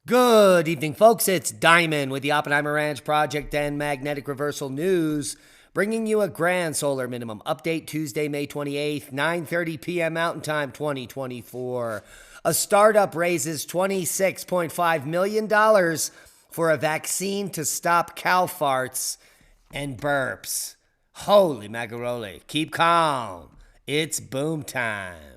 Good evening, folks. It's Diamond with the Oppenheimer Ranch Project and Magnetic Reversal News, bringing you a grand solar minimum update Tuesday, May 28th, 9:30 p.m. Mountain Time 2024. A startup raises $26.5 million for a vaccine to stop cow farts and burps. Holy macaroni. Keep calm. It's boom time.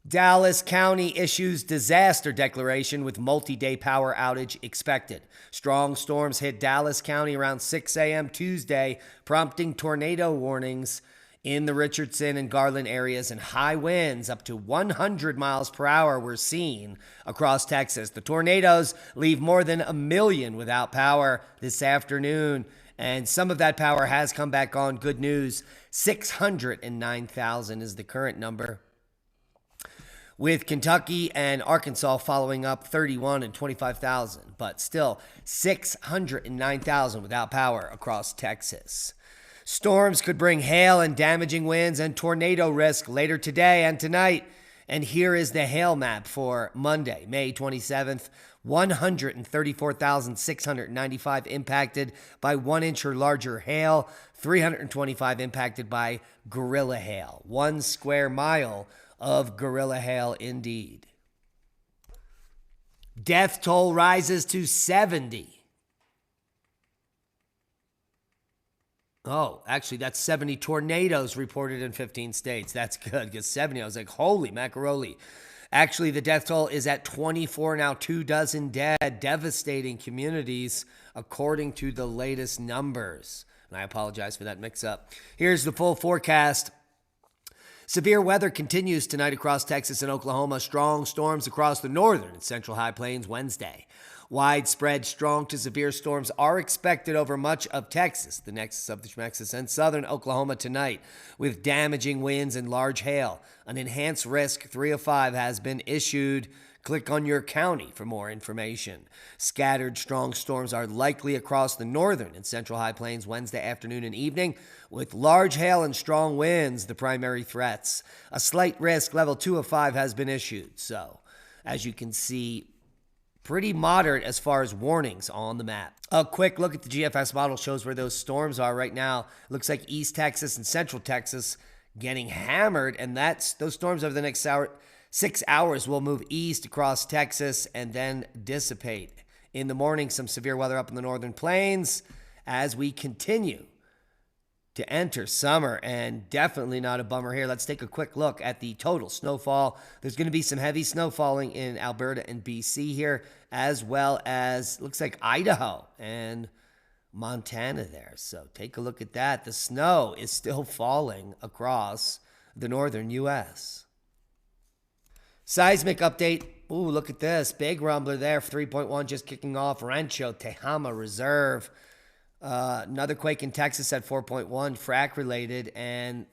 Dallas County issues disaster declaration with multi-day power outage expected. Strong storms hit Dallas County around 6 a.m. Tuesday, prompting tornado warnings in the Richardson and Garland areas, and high winds up to 100 miles per hour were seen across Texas. The tornadoes leave more than 1 million without power this afternoon, and some of that power has come back on. Good news, 609,000 is the current number, with Kentucky and Arkansas following up 31 and 25,000, but still 609,000 without power across Texas. Storms could bring hail and damaging winds and tornado risk later today and tonight. And here is the hail map for Monday, May 27th. 134,695 impacted by 1 inch or larger hail, 325 impacted by gorilla hail. 1 square mile of gorilla hail indeed. Death toll rises to 70. Oh, actually, that's 70 tornadoes reported in 15 states. That's good, because 70, I was like, holy macaroni. Actually, the death toll is at 24 now, 24 dead, devastating communities, according to the latest numbers. And I apologize for that mix-up. Here's the full forecast. Severe weather continues tonight across Texas and Oklahoma. Strong storms across the northern and central high plains Wednesday. Widespread strong to severe storms are expected over much of Texas, the nexus of the Texas, and southern Oklahoma tonight, with damaging winds and large hail. An enhanced risk 3 of 5 has been issued. Click on your county for more information. Scattered strong storms are likely across the northern and central high plains Wednesday afternoon and evening, with large hail and strong winds the primary threats. A slight risk level 2 of 5 has been issued. So, as you can see, pretty moderate as far as warnings on the map. A quick look at the GFS model shows where those storms are right now. Looks like East Texas and Central Texas getting hammered, and those storms over the next 6 hours will move east across Texas and then dissipate. In the morning, some severe weather up in the northern plains as we continue to enter summer, and definitely not a bummer here. Let's take a quick look at the total snowfall. There's going to be some heavy snow falling in Alberta and BC here, as well as looks like Idaho and Montana there. So take a look at that. The snow is still falling across the northern U.S. Seismic update. Ooh, look at this. Big rumbler there. 3.1 just kicking off. Rancho Tehama Reserve. Another quake in Texas at 4.1, frac related. And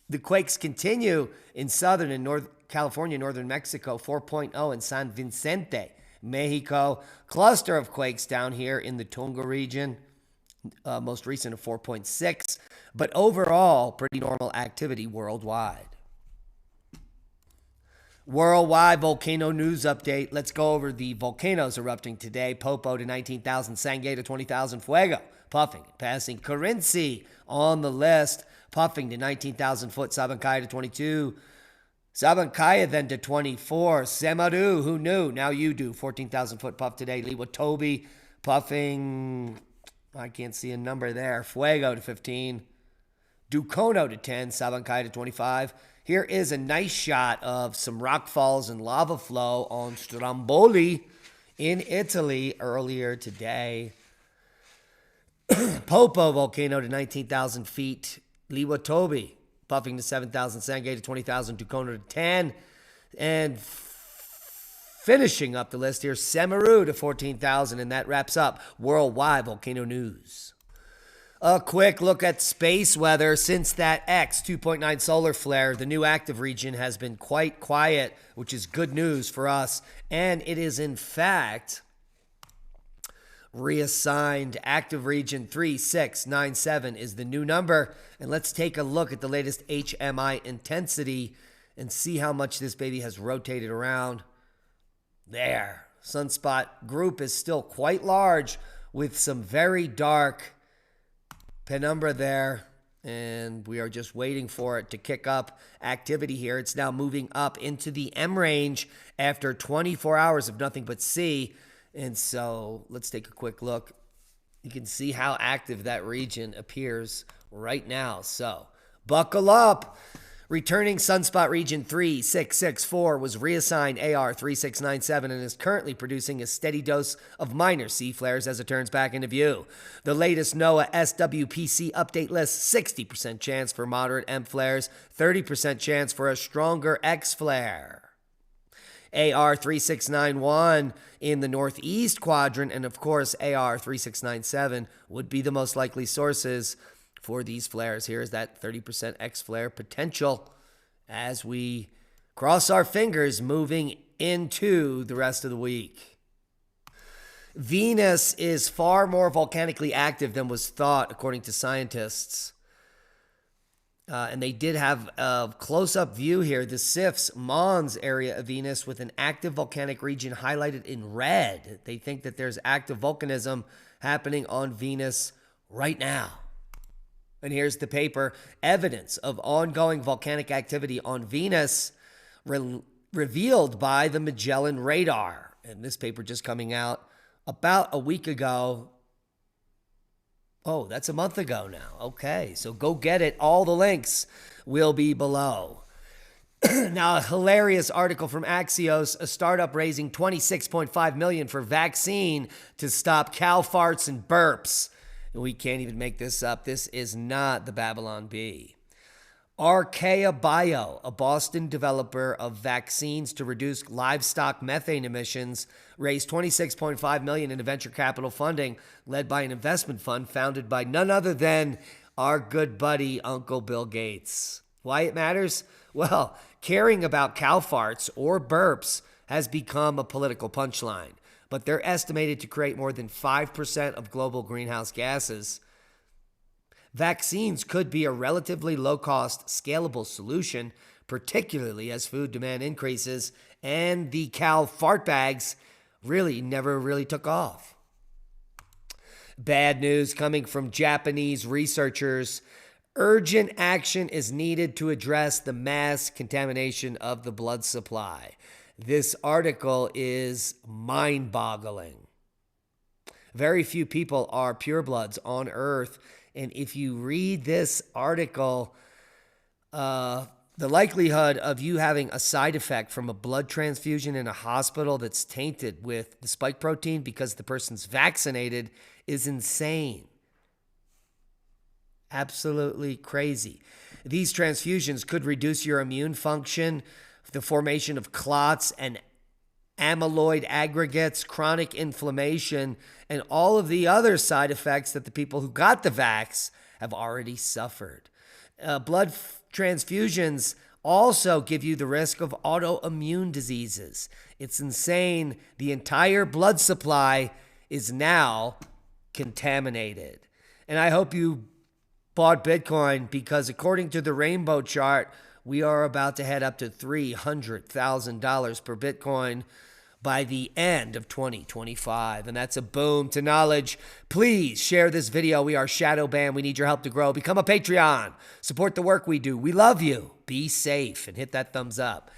the quakes continue in southern and North California, northern Mexico. 4.0 in San Vicente, Mexico. Cluster of quakes down here in the Tonga region. Most recent of 4.6. But overall, pretty normal activity worldwide. Worldwide volcano news update. Let's go over the volcanoes erupting today. Popo to 19,000, Sangay to 20,000, Fuego puffing, passing Carinci on the list, puffing to 19,000 foot, Sabancaya to 22, Sabancaya then to 24, Semaru, who knew, now you do, 14,000 foot puff today, Liwatobi puffing, I can't see a number there, Fuego to 15, Ducono to 10, Sabancaya to 25. Here is a nice shot of some rock falls and lava flow on Stromboli in Italy earlier today. Popo volcano to 19,000 feet. Liwatobi puffing to 7,000. Sangay to 20,000. Ducono to 10. And finishing up the list here, Semaru to 14,000. And that wraps up worldwide volcano news. A quick look at space weather. Since that X 2.9 solar flare, the new active region has been quite quiet, which is good news for us. And it is, in fact, reassigned. Active region 3697 is the new number. And let's take a look at the latest HMI intensity and see how much this baby has rotated around. There. sunspot group is still quite large with some very dark penumbra there. And we are just waiting for it to kick up activity here. It's now moving up into the M range after 24 hours of nothing but C. And so let's take a quick look. You can see how active that region appears right now. So buckle up. Returning sunspot region 3664 was reassigned AR 3697 and is currently producing a steady dose of minor C flares as it turns back into view. The latest NOAA SWPC update lists 60% chance for moderate M flares, 30% chance for a stronger X flare. AR 3691 in the northeast quadrant, and of course AR 3697 would be the most likely sources for these flares. Here is that 30% X flare potential as we cross our fingers moving into the rest of the week. Venus is far more volcanically active than was thought, according to scientists. And they did have a close-up view here. The CIFS Mons area of Venus with an active volcanic region highlighted in red. They think that there's active volcanism happening on Venus right now. And here's the paper. Evidence of ongoing volcanic activity on Venus revealed by the Magellan radar. And this paper just coming out about a week ago. Oh, that's a month ago now. Okay, so go get it. All the links will be below. Now, a hilarious article from Axios, a startup raising $26.5 million for vaccine to stop cow farts and burps. We can't even make this up. This is not the Babylon Bee. Archaea Bio, a Boston developer of vaccines to reduce livestock methane emissions, raised $26.5 million in venture capital funding led by an investment fund founded by none other than our good buddy, Uncle Bill Gates. Why it matters? Well, caring about cow farts or burps has become a political punchline, but they're estimated to create more than 5% of global greenhouse gases. Vaccines could be a relatively low-cost, scalable solution, particularly as food demand increases and the cow fart bags never really took off. Bad news coming from Japanese researchers. Urgent action is needed to address the mass contamination of the blood supply. This article is mind-boggling. Very few people are purebloods on Earth, and if you read this article, the likelihood of you having a side effect from a blood transfusion in a hospital that's tainted with the spike protein because the person's vaccinated is insane. Absolutely crazy. These transfusions could reduce your immune function, the formation of clots and amyloid aggregates, chronic inflammation, and all of the other side effects that the people who got the vax have already suffered. Blood transfusions also give you the risk of autoimmune diseases. It's insane. The entire blood supply is now contaminated. And I hope you bought Bitcoin because according to the rainbow chart, we are about to head up to $300,000 per Bitcoin by the end of 2025. And that's a boom to knowledge. Please share this video. We are Shadow Band. We need your help to grow. Become a Patreon. Support the work we do. We love you. Be safe and hit that thumbs up.